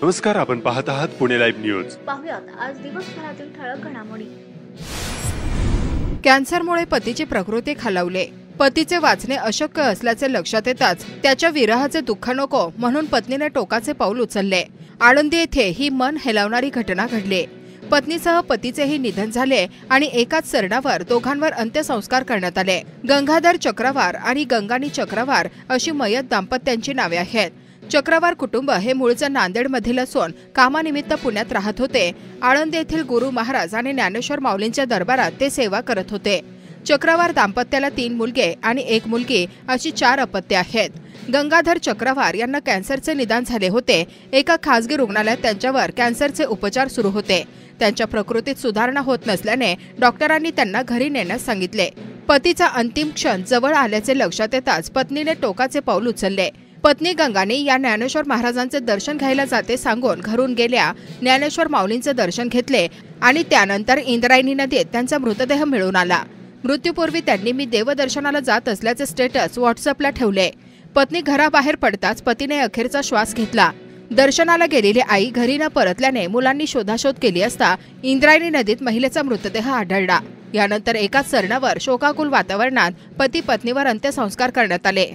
नमस्कार, आपण पाहत आहात पुणे लाईव्ह न्यूज। पाहुयात आज दिवसभरातील ठळक घडामोडी। कॅन्सरमुळे पतीची प्रकृती खालावली। पतीचे वाचणे अशक्य असल्याचे लक्षात येताच त्याच्या विरहाचे दुःख नको म्हणून पत्नीने टोकाचे पाऊल उचलले। आळंदी येथे ही मन हेलावणारी घटना घडली। पत्नीसह पतीचेही निधन झाले आणि एकाच सरणावर दोघांवर अंत्यसंस्कार करण्यात आले। गंगाधर चक्रवार आणि गंगानी चक्रवार अशी मयत दाम्पत्यांची नावे आहेत। चक्रवार कुटुंब हे मूळचे नांदेडमधील असून कामानिमित्त पुण्यात राहत होते। आळंदी येथील गुरु महाराज आणि ज्ञानेश्वर माऊलींच्या दरबारात ते सेवा करत होते। चक्रवार दाम्पत्याला 3 मुलगे आणि 1 मुलगी अशी 4 अपत्ये आहेत। गंगाधर चक्रवार यांना कॅन्सरचे निदान झाले होते। एका खासगी रुग्णालयात त्यांच्यावर कॅन्सरचे उपचार सुरू होते। त्यांच्या प्रकृतीत सुधारणा होत नसल्याने डॉक्टरांनी त्यांना घरी नेण्यास सांगितले। पतीचा अंतिम क्षण जवळ आल्याचे लक्षात येताच पत्नीने टोकाचे पाऊल उचलले। पत्नी गंगानी या ज्ञानेश्वर महाराजांचे दर्शन घ्यायला जाते सांगून घरून गेल्या। ज्ञानेश्वर माऊलींचे दर्शन घेतले आणि त्यानंतर इंद्रायणी नदीत त्यांचा मृतदेह मिळून आला। मृत्यूपूर्वी त्यांनी मी देवदर्शनाला जात असल्याचे स्टेटस व्हॉट्सअपला ठेवले। पत्नी घराबाहेर पडताच पतीने अखेरचा श्वास घेतला। दर्शनाला गेलेली आई घरी न परतल्याने मुलांनी शोधाशोध केली असता इंद्रायणी नदीत महिलेचा मृतदेह आढळला। यानंतर एकाच सरणावर शोकाकुल वातावरणात पती पत्नीवर अंत्यसंस्कार करण्यात आले।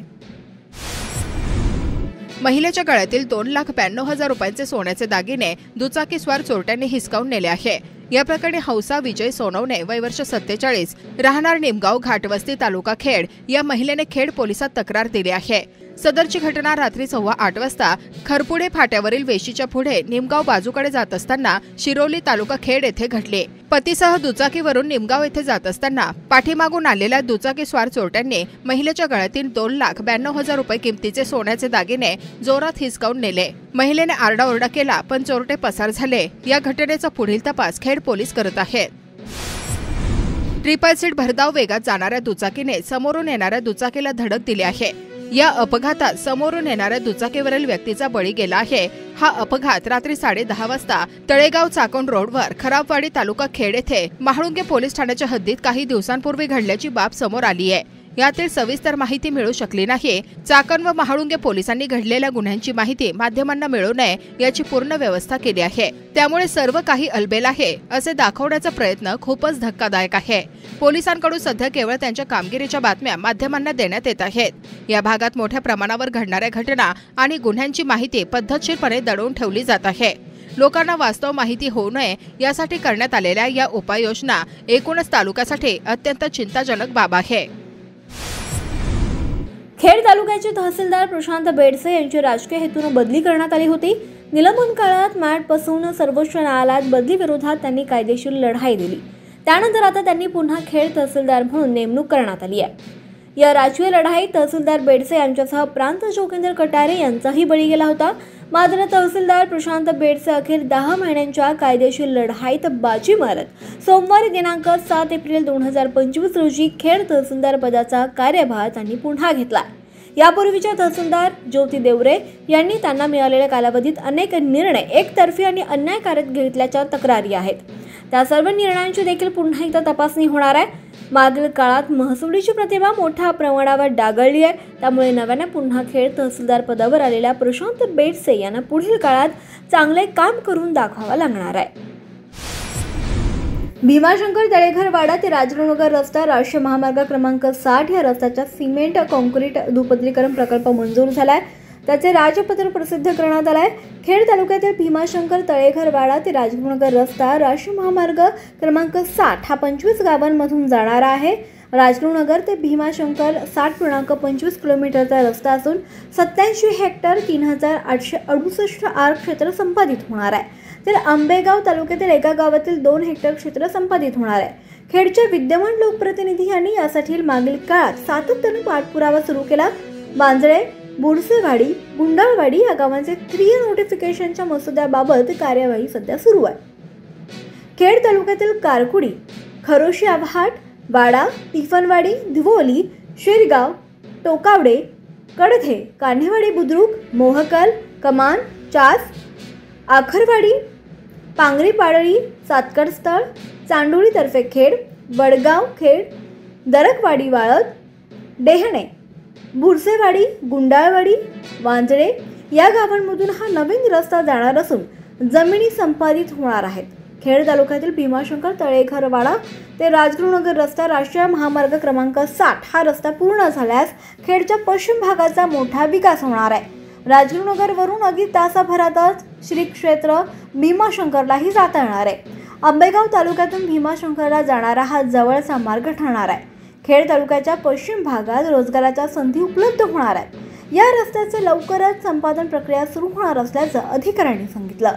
महिलेच्या गळ्यातील 2,92,000 रुपयांचे सोन्याचे दागिने दुचाकीस्वार चोरट्यांनी हिसकावून नेले आहे। या प्रकरणी हौसा विजय सोनवणे वय वर्ष 47 राहणार निमगाव घाटवस्ती तालुका खेड या महिलेने खेड पोलिसात तक्रार दिली आहे। सदरची घटना रात्री 8:15 वाजता खरपुडे फाट्यावरील वेशीच्या पुढे निमगाव बाजूकडे जात असताना शिरोली तालुका खेड येथे घडली। पतीसह दुचाकीवरून निमगाव येथे जात असताना पाठीमागून आलेल्या दुचाकीस्वार चोरट्यांनी महिलेच्या गळ्यातील 2,92,000 रुपये किमतीचे सोन्याचे दागिने जोरात हिसकावून नेले। महिलेने आरडाओरडा केला पण चोरटे पसार झाले। या घटनेचा पुढील तपास खेड पोलीस करत आहेत। ट्रिपल सीट भरधाव वेगात जाणाऱ्या दुचाकीने समोरून येणाऱ्या दुचाकीला धडक दिली आहे। या अपघातात समोरून येणाऱ्या दुचाकीवरील व्यक्तीचा बळी गेला आहे। हा अपघात रात्री 10:30 वाजता तळेगाव चाकण रोडवर खराबवाडी तालुका खेड येथे महाळुंगे पोलीस ठाण्याच्या हद्दीत काही दिवसांपूर्वी घडल्याची बाब समोर आली आहे। यातील सविस्तर माहिती मिळू शकली नाही। चाकण व महाळुंगे पोलिसांनी घडलेल्या गुन्ह्यांची माहिती माध्यमांना मिळू नये याची पूर्ण व्यवस्था केली आहे। त्यामुळे सर्व काही अलबेल आहे असे दाखवण्याचा प्रयत्न खूपच धक्कादायक आहे। पोलिसांकडून सध्या केवळ त्यांच्या कामगिरीच्या बातम्या माध्यमांना देण्यात येत आहेत। या भागात मोठ्या प्रमाणावर घडणाऱ्या घटना आणि गुन्ह्यांची माहिती पद्धतशीरपणे दडवून ठेवली जात आहे। लोकांना वास्तव माहिती होऊ नये यासाठी करण्यात आलेल्या या उपाययोजना एकूणच तालुक्यासाठी अत्यंत चिंताजनक बाब आहे। खेड तालुक्याचे तहसीलदार प्रशांत बेडसे यांची राजकीय हेतूने बदली करण्यात आली होती। निलंबन काळात मॅट बसवून सर्वोच्च न्यायालयात बदली विरोधात त्यांनी कायदेशीर लढाई दिली। त्यानंतर आता त्यांनी पुन्हा खेड तहसीलदार म्हणून नेमणूक करण्यात आली आहे। या राजकीय लढाईत तहसीलदार बेडसे यांच्यासह प्रांत जोगेंद्र कटारे यांचाही बळी गेला होता। मात्र तहसीलदार प्रशांत बेडसे अखेर 10 महिन्यांच्या कायदेशीर लढाईत बाजी मारत सोमवारी दिनांक 7 एप्रिल 2025 रोजी खेड तहसीलदार पदाचा कार्यभार त्यांनी पुन्हा घेतला। यापूर्वीच्या तहसीलदार ज्योती देवरे यांनी त्यांना मिळालेल्या कालावधीत अनेक निर्णय एकतर्फी आणि अन्यायकारक घेतल्याच्या तक्रारी आहेत। त्या सर्व निर्णयांची देखील पुन्हा एकदा तपासणी होणार आहे। मागील काळात महसुलीची प्रतिमा मोठ्या प्रमाणावर डागळली आहे। त्यामुळे नव्याने पुन्हा खेड तहसीलदार पदावर आलेल्या प्रशांत बेडसे यांना पुढील काळात चांगले काम करून दाखवावे लागणार आहे। भीमाशंकर तळेघरवाडा ते राजगुरुनगर रस्ता राष्ट्रीय महामार्ग क्रमांक 60 या रस्त्याचा सिमेंट कॉन्क्रीट दुपदरीकरण प्रकल्प मंजूर झालाय। त्याचे राजपत्र प्रसिद्ध करण्यात आलाय। खेड तालुक्यातील भीमाशंकर तळेघरवाडा ते राजगुरुनगर रस्ता राष्ट्रीय महामार्ग क्रमांक 60 हा 25 गावांमधून जाणारा आहे। राजगुरुनगर ते भीमाशंकर 60.25 किलोमीटरचा रस्ता असून 87 हेक्टर 3,868 आर क्षेत्र संपादित होणार आहे। तर आंबेगाव तालुक्यातील एका गावातील 2 हेक्टर क्षेत्र संपादित होणार आहे। खेडच्या विद्यमान लोकप्रतिनिधी यांनी यासाठी मागील काळात सातत्याने पाठपुरावा सुरू केला। बांजळे, बुडसेवाडी, गुंडाळवाडी या गावांचे 3 नोटिफिकेशनच्या मसुद्याबाबत कार्यवाही सध्या सुरू आहे। खेड तालुक्यातील कारकुडी, खरोशी आव्हाट, वाडा, तिफनवाडी, धिवोली, शिरगाव, टोकावडे, कडथे, कान्हेवाडी बुद्रुक, मोहकल, कमान, चास, आखरवाडी, पांगरी पाडळी, सातकडस्थळ, चांडोळी तर्फे खेड, वडगाव खेड, दरकवाडी वाळद, डेहणे, बुरसेवाडी, गुंडाळवाडी, वांजळे, या गावांमधून हा नवीन रस्ता जाणार असून जमिनी संपादित होणार आहेत. खेड तालुक्यातील भीमाशंकर तळेघरवाडा ते राजगुरुनगर रस्ता राष्ट्रीय महामार्ग क्रमांक 60 हा रस्ता पूर्ण झाल्यास खेडच्या पश्चिम भागाचा मोठा विकास होणार आहे. राजगुरुनगरवरून अगदी तासाभरातच श्री क्षेत्र भीमाशंकरलाही जाता येणार आहे. आंबेगाव तालुक्यातून भीमाशंकरला जाणारा हा जवळचा मार्ग ठरणार आहे. खेड तालुक्याच्या पश्चिम भागात रोजगाराच्या संधी उपलब्ध होणार आहेत. या रस्त्याचे लवकरच संपादन प्रक्रिया सुरू होणार असल्याचं अधिकाऱ्यांनी सांगितलं.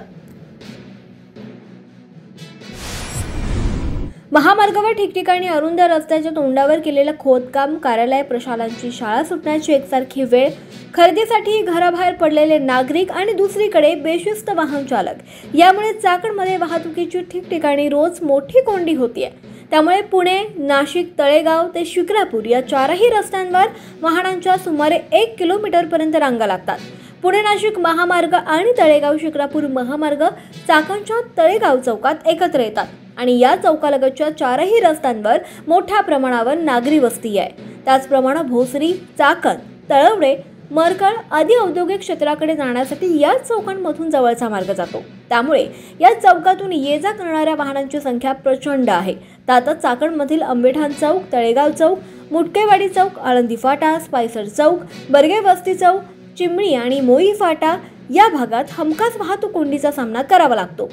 महामार्गावर ठिकठिकाणी अरुंद रस्त्याच्या तोंडावर केलेलं खोदकाम, कार्यालय, प्रशालांची शाळा सुटण्याची एकसारखी वेळ, खरेदीसाठी घराबाहेर पडलेले नागरिक आणि दुसरीकडे बेशिस्त वाहन चालक यामुळे चाकणमध्ये वाहतुकीची ठिकठिकाणी रोज मोठी कोंडी होतीये. त्यामुळे पुणे, नाशिक, तळेगाव ते शिक्रापूर या चारही रस्त्यांवर वाहनांच्या सुमारे 1 किलोमीटरपर्यंत रांगा लागतात. पुणे नाशिक महामार्ग आणि तळेगाव शिक्रापूर महामार्ग चाकणच्या तळेगाव चौकात एकत्र येतात आणि या चौकालगतच्या चारही रस्त्यांवर मोठ्या प्रमाणावर नागरी वस्ती आहे. त्याचप्रमाणे भोसरी, चाकण, तळवडे, मरकळ आदी औद्योगिक क्षेत्राकडे जाण्यासाठी या चौकांमधून जवळचा मार्ग जातो. त्यामुळे या चौकातून ये जा करणाऱ्या वाहनांची संख्या प्रचंड आहे. त्यातच चाकणमधील आंबेठाण चौक, तळेगाव चौक, मुटकेवाडी चौक, आळंदी फाटा, स्पायसर चौक, बर्गे वस्ती चौक, चिमणी आणि मोई फाटा या भागात हमखास वाहतूक कोंडीचा सामना करावा लागतो.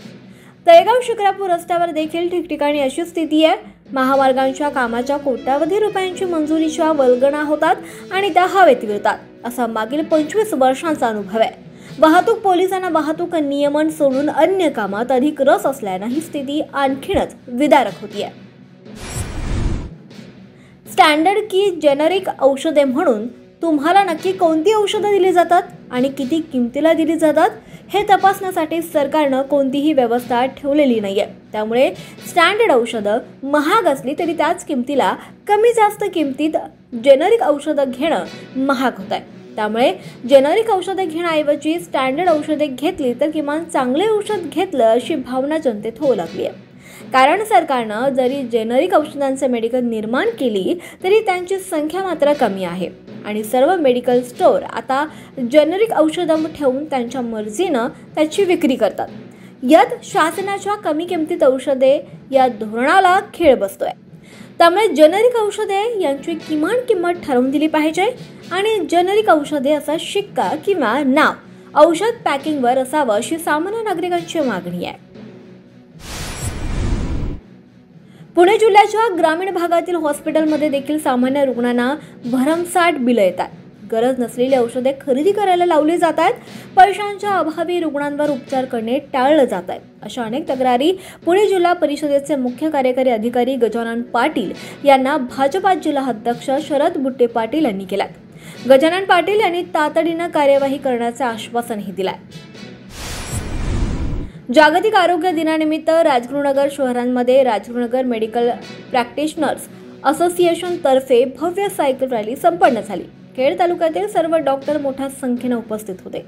तळेगाव शिक्रापूर रस्त्यावर देखील ठिकठिकाणी अशी स्थिती आहे. महामार्गांच्या कामाच्या कोट्यावधी रुपयांची मंजुरीच्या वल्गना होतात आणि त्या हवेत विरतात असा मागील 25 वर्षांचा अनुभव आहे. वाहतूक पोलिसांना वाहतूक नियमन सोडून अन्य कामात अधिक रस असल्यानं ही स्थिती आणखीनच विदारक होतीये. स्टँडर्ड की जेनरिक औषधे म्हणून तुम्हाला नक्की कोणती औषधं दिली जातात आणि किती किमतीला दिली जातात हे तपासण्यासाठी सरकारनं कोणतीही व्यवस्था ठेवलेली नाहीये. त्यामुळे स्टँडर्ड औषधं महाग असली तरी त्याच किमतीला कमी जास्त किमतीत जेनरिक औषधं घेणं महाग होत आहे. त्यामुळे जेनरिक औषधे घेण्याऐवजी स्टँडर्ड औषधे घेतली तर किमान चांगले औषध घेतलं अशी भावना जनतेत होऊ लागली आहे. कारण सरकारनं जरी जेनरिक औषधांचे मेडिकल निर्माण केली तरी त्यांची संख्या मात्र कमी आहे आणि सर्व मेडिकल स्टोअर आता जेनरिक औषधं ठेवून त्यांच्या मर्जीनं त्याची विक्री करतात. यात शासनाच्या कमी किमतीत औषधे या धोरणाला खेळ बसतोय. त्यामुळे जेनरिक औषधे यांची किमान किंमत ठरवून दिली पाहिजे आणि जेनरिक औषधे असा शिक्का किंवा नाव औषध पॅकिंगवर असावं अशी सामान्य नागरिकांची मागणी आहे. पुणे जिल्ह्याच्या ग्रामीण भागातील हॉस्पिटलमध्ये देखील सामान्य रुग्णांना भरमसाठ बिलं येतात. गरज नसलेली औषधे खरेदी करायला लावली जात आहेत. पैशांच्या अभावी रुग्णांवर उपचार करणे टाळलं जात आहे. अशा अनेक तक्रारी पुणे जिल्हा परिषदेचे मुख्य कार्यकारी अधिकारी गजानन पाटील यांना भाजपा जिल्हा अध्यक्ष शरद बुट्टे पाटील यांनी केला. गजानन पाटील यांनी तातडीनं कार्यवाही करण्याचं आश्वासनही दिलंय. जागतिक आरोग्य दिनानिमित्त राजगुरुनगर शहरांमध्ये राजगुरुनगर मेडिकल प्रॅक्टिशनर्स असोसिएशन तर्फे भव्य सायकल रॅली संपन्न झाली. खेड तालुक्यातील सर्व डॉक्टर मोठ्या संख्येने उपस्थित होते.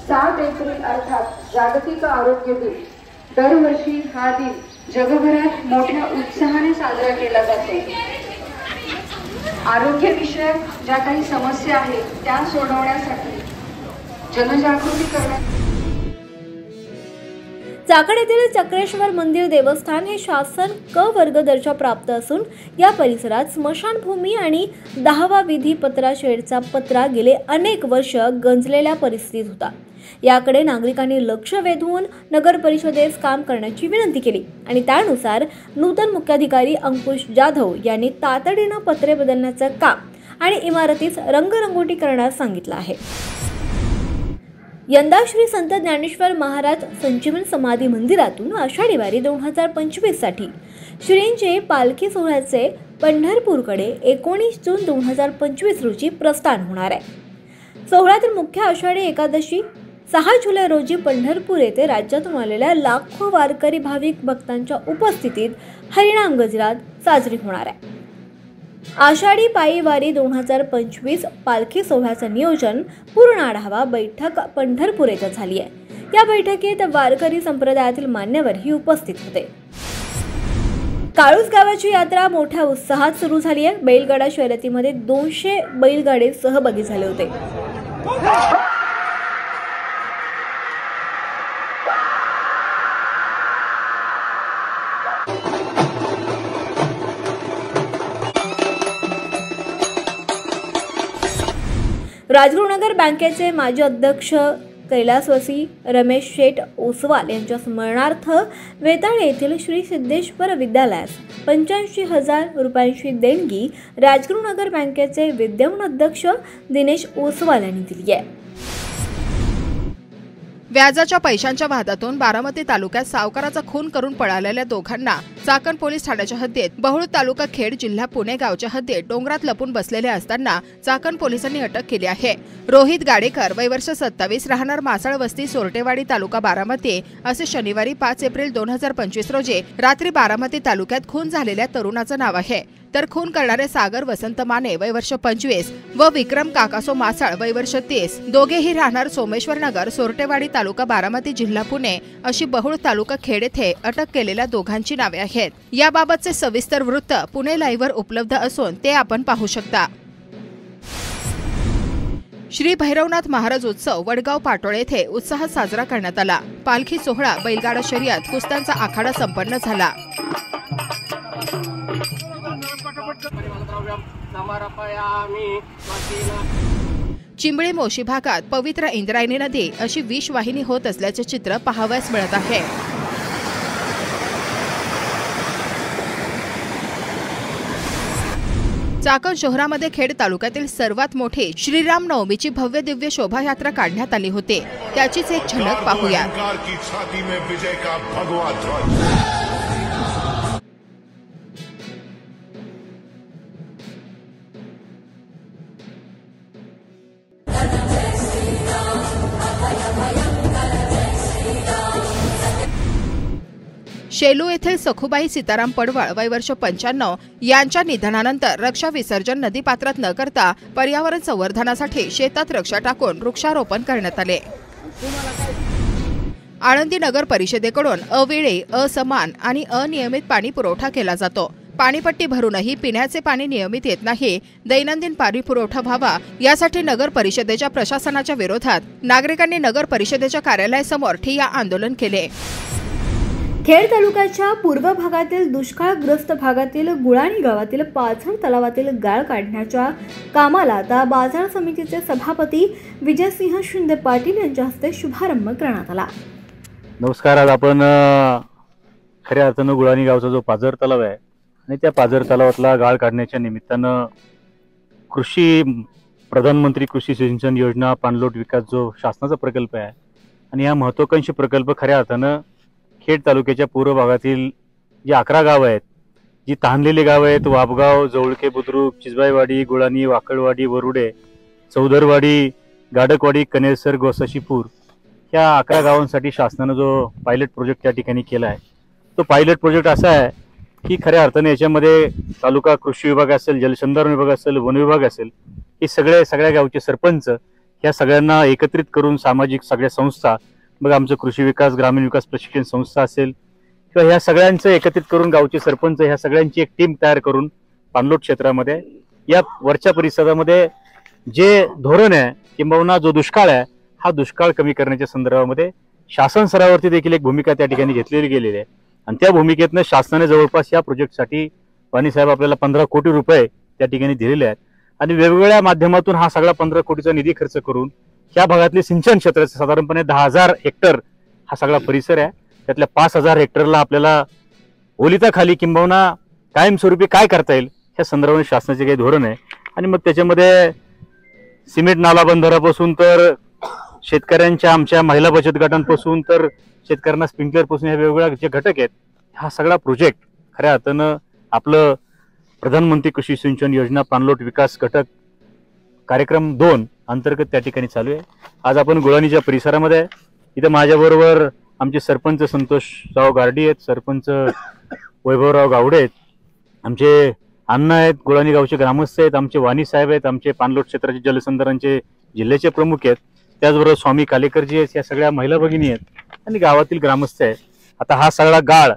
सात एप्रिल अर्थात जागतिक आरोग्य दिन. दरवर्षी हा दिन जगभरात मोठ्या उत्साहाने साजरा केला जातो. आरोग्यविषयक ज्या काही समस्या आहेत त्या सोडवण्यासाठी जनजागृती करण्यात. चाकण येथील चक्रेश्वर मंदिर देवस्थान हे शासन क वर्ग दर्जा प्राप्त असून या परिसरात स्मशानभूमी आणि 10वा विधीपत्रा शेडचा पत्रा गेले अनेक वर्ष गंजलेल्या परिस्थितीत होता. याकडे नागरिकांनी लक्ष वेधून नगर परिषदेस काम करण्याची विनंती केली आणि त्यानुसार नूतन मुख्याधिकारी अंकुश जाधव यांनी तातडीनं पत्रे बदलण्याचं काम आणि इमारतीस रंगरंगोटी करण्यास सांगितलं आहे. यंदा श्री संत ज्ञानेश्वर महाराज संजीवन समाधी मंदिरातून आषाढी वारी 2025 साठी श्रींचे पालखी सोहळ्याचे पंढरपूरकडे 19 जून 2025 रोजी प्रस्थान होणार आहे. सोहळ्यातील मुख्य आषाढी एकादशी 6 जुलै रोजी पंढरपूर येथे राज्यातून आलेल्या लाखो वारकरी भाविक भक्तांच्या उपस्थितीत हरिनाम गजरात साजरी होणार आहे. आषाढी पायी वारी 2025 पालखी सोहळ्याचं नियोजन पूर्ण आढावा बैठक पंढरपूर येथे झाली आहे. या बैठकीत वारकरी संप्रदायातील मान्यवरही उपस्थित होते. काळूस गावाची यात्रा मोठ्या उत्साहात सुरू झाली आहे। बैलगाडा शर्यतीमध्ये 200 बैलगाडे सहभागी झाले होते। राजगुरुनगर बँकेचे माजी अध्यक्ष कैलासवासी रमेश शेठ ओसवाल यांच्या स्मरणार्थ वेताळे येथील श्री सिद्धेश्वर विद्यालयास 85,000 रुपयांची देणगी राजगुरुनगर बँकेचे विद्यमान अध्यक्ष दिनेश ओसवाल यांनी दिली आहे। व्याजाच्या पैशांच्या वादातून बारामती तालुक्यात सावकाराचा खून करून पळालेल्या दोघांना चाकण पोलीस ठाण्याच्या हद्दीत, बहुळ तालुका खेड जिल्हा पुणे गावच्या हद्दीत डोंगरात लपून बसलेले असताना चाकण पोलिसांनी अटक केली आहे। रोहित गाडेकर वय वर्ष 27 राहणार मासाळ वस्ती सोरटेवाडी तालुका बारामती असे शनिवारी 5 एप्रिल 2025 रोजी रात्री बारामती तालुक्यात खून झालेल्या तरुणाचं नाव आहे। तर खून करणारे सागर वसंत माने वय वर्ष 25 व विक्रम काकासो मासाळ वय वर्ष 30 दोघेही राहणार सोमेश्वर नगर सोरटेवाडी तालुका बारामती जिल्हा पुणे अशी बहुळ तालुका खेड येथे अटक केलेल्या दोघांची नावे आहेत। याबाबतचे सविस्तर वृत्त पुणे लाईव्हवर उपलब्ध असून ते आपण पाहू शकता। श्री भैरवनाथ महाराज उत्सव वडगाव पाटोळे येथे उत्साहात साजरा करण्यात आला। पालखी सोहळा, बैलगाडा शर्यत, कुस्त्यांचा आखाडा संपन्न झाला। चिंबळे मोशी भागात पवित्र इंद्रायणी नदी अशी विषवाहिनी होत असल्याचे चित्र पाहावयास मिळत आहे। चाकण शहरामध्ये खेड तालुक्यातील सर्वात मोठी श्रीराम नवमीची भव्य दिव्य शोभायात्रा काढण्यात आली होती। त्याचीच एक झलक पाहूया। शेलू येथील सखुबाई सीताराम पडवळ वय वर्ष 95 यांच्या निधनानंतर रक्षा विसर्जन नदीपात्रात न करता पर्यावरण संवर्धनासाठी शेतात रक्षा टाकून वृक्षारोपण करण्यात आले। आळंदी नगर परिषदेकडून अवेळी, असमान आणि अनियमित पाणी पुरवठा केला जातो। पाणीपट्टी भरूनही पिण्याचे पाणी नियमित येत नाही। दैनंदिन पाणी पुरवठा व्हावा यासाठी नगर परिषदेच्या प्रशासनाच्या विरोधात नागरिकांनी नगर परिषदेच्या कार्यालयासमोर ठिय्या आंदोलन केले। खेड तालुक्याच्या पूर्व भागातील दुष्काळग्रस्त भागातील गुळाणी गावातील पाझर तलावातील गाळ काढण्याच्या कामाला आता बाजार समितीचे सभापती विजयसिंह शिंदे पाटील यांच्या हस्ते शुभारंभ करण्यात आला। नमस्कार। आज आपण खऱ्या अर्थानं गुळाणी गावचा जो पाझर तलाव आहे आणि त्या पाझर तलावातला गाळ काढण्याच्या निमित्तानं प्रधानमंत्री कृषी सिंचन योजना पाणलोट विकास जो शासनाचा प्रकल्प आहे आणि हा महत्त्वाकांक्षी प्रकल्प खऱ्या अर्थानं खेड तालुक्याच्या पूर्व भागातील जे 11 गाव आहेत, जी तहानलेली गाव आहेत, वापगाव, जवळके, बुद्रुक, चिजबाईवाडी, गुळाणी, वाकळवाडी, वरुडे, चौदरवाडी, गाडकवाडी, कनेसर, गोसाशीपूर ह्या 11 गावांसाठी शासनानं जो पायलट प्रोजेक्ट त्या ठिकाणी केला आहे, तो पायलट प्रोजेक्ट असा आहे की खऱ्या अर्थाने याच्यामध्ये तालुका कृषी विभाग असेल, जलसंधारण विभाग असेल, वन विभाग असेल, हे सगळ्या गावचे सरपंच ह्या सगळ्यांना एकत्रित करून सामाजिक सगळ्या संस्था, मग आमचं कृषी विकास ग्रामीण विकास प्रशिक्षण संस्था असेल किंवा ह्या सगळ्यांचं एकत्रित करून गावचे सरपंच ह्या सगळ्यांची एक टीम तयार करून पाणलोट क्षेत्रामध्ये या वरच्या परिसरामध्ये जे धोरण आहे किंबहुना जो दुष्काळ आहे हा दुष्काळ कमी करण्याच्या संदर्भामध्ये शासन स्तरावरती देखील एक भूमिका त्या ठिकाणी घेतलेली गेलेली आहे आणि त्या भूमिकेतनं शासनाने जवळपास या प्रोजेक्टसाठी वाणीसाहेब आपल्याला 15 कोटी रुपये त्या ठिकाणी दिलेले आहेत आणि वेगवेगळ्या माध्यमातून हा सगळा 15 कोटीचा निधी खर्च करून या भागातले सिंचन क्षेत्र साधारणपणे 10,000 हेक्टर हा सगळा परिसर आहे। त्यातल्या 5,000 हेक्टरला आपल्याला ओलिताखाली किंबहुना कायमस्वरूपी काय करता येईल ह्या संदर्भाने शासनाचे काही धोरण आहे आणि मग त्याच्यामध्ये सिमेंट नाला बंधारापासून तर शेतकऱ्यांच्या आमच्या महिला बचत गटांपासून तर शेतकऱ्यांना स्प्रिंकलर पासून हे वेगवेगळे जे घटक आहेत हा सगळा प्रोजेक्ट खऱ्या अर्थानं आपलं प्रधानमंत्री कृषी सिंचन योजना पाणलोट विकास घटक कार्यक्रम 2 अंतर्गत त्या ठिकाणी चालू आहे। आज आपण गुळाणीच्या परिसरामध्ये इथं माझ्याबरोबर आमचे सरपंच संतोषराव गारडी आहेत, सरपंच वैभवराव गावडे आहेत, आमचे अण्णा आहेत, गुळाणी गावचे ग्रामस्थ आहेत, आमचे वाणी साहेब आहेत, आमचे पाणलोट क्षेत्राचे जलसंधारणचे जिल्ह्याचे प्रमुख आहेत, त्याचबरोबर स्वामी कालेकरजी आहेत, या सगळ्या महिला भगिनी आहेत आणि गावातील ग्रामस्थ आहेत। आता हा सगळा गाळ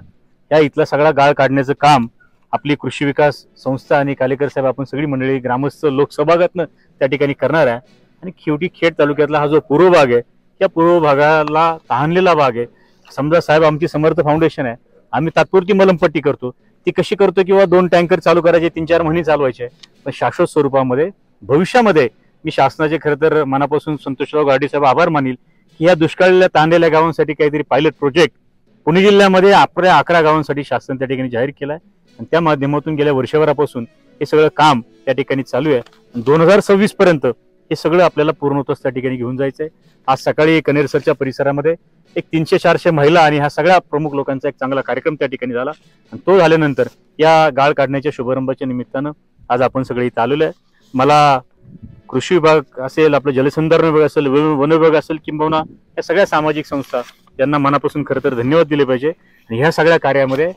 या इथला सगळा गाळ काढण्याचं काम आपली कृषी विकास संस्था आणि कालेकर साहेब आपण सगळी मंडळी ग्रामस्थ लोकसभागातनं त्या ठिकाणी करणार आहे. आणि शेवटी खेड तालुक्यातला हा जो पूर्व भाग आहे त्या पूर्व भागाला तहानलेला भाग आहे. समजा साहेब आमची समर्थ फाउंडेशन आहे, आम्ही तात्पुरती मलमपट्टी करतो, ती कशी करतो किंवा 2 टँकर चालू करायचे 3-4 महिने चालवायचे, पण शाश्वत स्वरूपामध्ये भविष्यामध्ये मी शासनाचे खरं तर मनापासून संतोषराव गारडे साहेब आभार मानील की या दुष्काळाला ताणलेल्या गावांसाठी काहीतरी पायलट प्रोजेक्ट पुणे जिल्ह्यामध्ये 11 गावांसाठी शासन त्या ठिकाणी जाहीर केलाय आणि त्या माध्यमातून गेल्या वर्षभरापासून हे सगळं काम त्या ठिकाणी चालू आहे. 2026 पर्यंत हे सगळं आपल्याला पूर्णत्वास त्या ठिकाणी घेऊन जायचंय. आज सकाळी कनेरसरच्या परिसरामध्ये एक 300-400 महिला आणि ह्या सगळ्या प्रमुख लोकांचा एक चांगला कार्यक्रम त्या ठिकाणी झाला आणि तो झाल्यानंतर या गाळ काढण्याच्या शुभारंभाच्या निमित्तानं आज आपण सगळे इथं आलेलो आहे. मला कृषी विभाग असेल, आपलं जलसंधारण विभाग असेल, वन विभाग असेल, किंबहुना या सगळ्या सामाजिक संस्था यांना मनापासून खरं तर धन्यवाद दिले पाहिजे. आणि ह्या सगळ्या कार्यामध्ये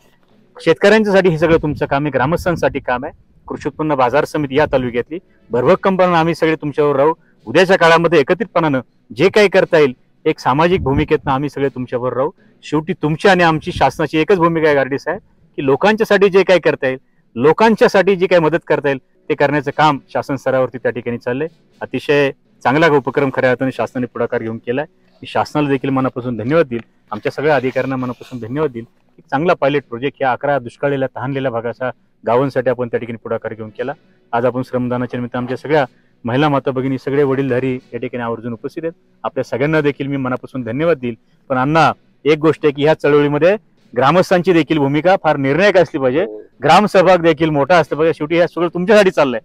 शेतकऱ्यांच्यासाठी हे सगळं तुमचं काम आहे, ग्रामस्थांसाठी काम आहे. कृषी उत्पन्न बाजार समिती या तालुक्यातली भरभक्कमपणे आम्ही सगळे तुमच्यावर राहू. उद्याच्या काळामध्ये एकत्रितपणानं जे काही करता येईल एक सामाजिक भूमिकेतनं आम्ही सगळे तुमच्यावर राहू. शेवटी तुमची आणि आमची शासनाची एकच भूमिका आहे गारडे साहेब की लोकांच्यासाठी जे काही करता येईल, लोकांच्यासाठी जी काही मदत करता येईल ते करण्याचं काम शासन स्तरावरती त्या ठिकाणी चाललंय. अतिशय चांगला उपक्रम खऱ्या अर्थाने शासनाने पुढाकार घेऊन केलाय. मी शासनाला देखील मनापासून धन्यवाद देईल, आमच्या सगळ्या अधिकाऱ्यांना मनापासून धन्यवाद देईल. एक चांगला पायलट प्रोजेक्ट या 11 दुष्काळलेल्या तहानलेल्या भागाच्या गावांसाठी आपण त्या ठिकाणी पुढाकार घेऊन केला. आज आपण श्रमदानाच्या निमित्त आमच्या सगळ्या महिला माता भगिनी सगळे वडीलधारी या ठिकाणी आवर्जून उपस्थित आहेत. आपल्या सगळ्यांना देखील मी मनापासून धन्यवाद देईल. पण अण्णा एक गोष्ट आहे की ह्या चळवळीमध्ये ग्रामस्थांची देखील भूमिका फार निर्णायक असली पाहिजे, ग्रामसभाग देखील मोठा असला पाहिजे. शेवटी हे सगळं तुमच्यासाठी चाललंय.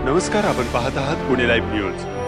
नमस्कार, आपण पाहत आहात पुणे लाईव्ह न्यूज.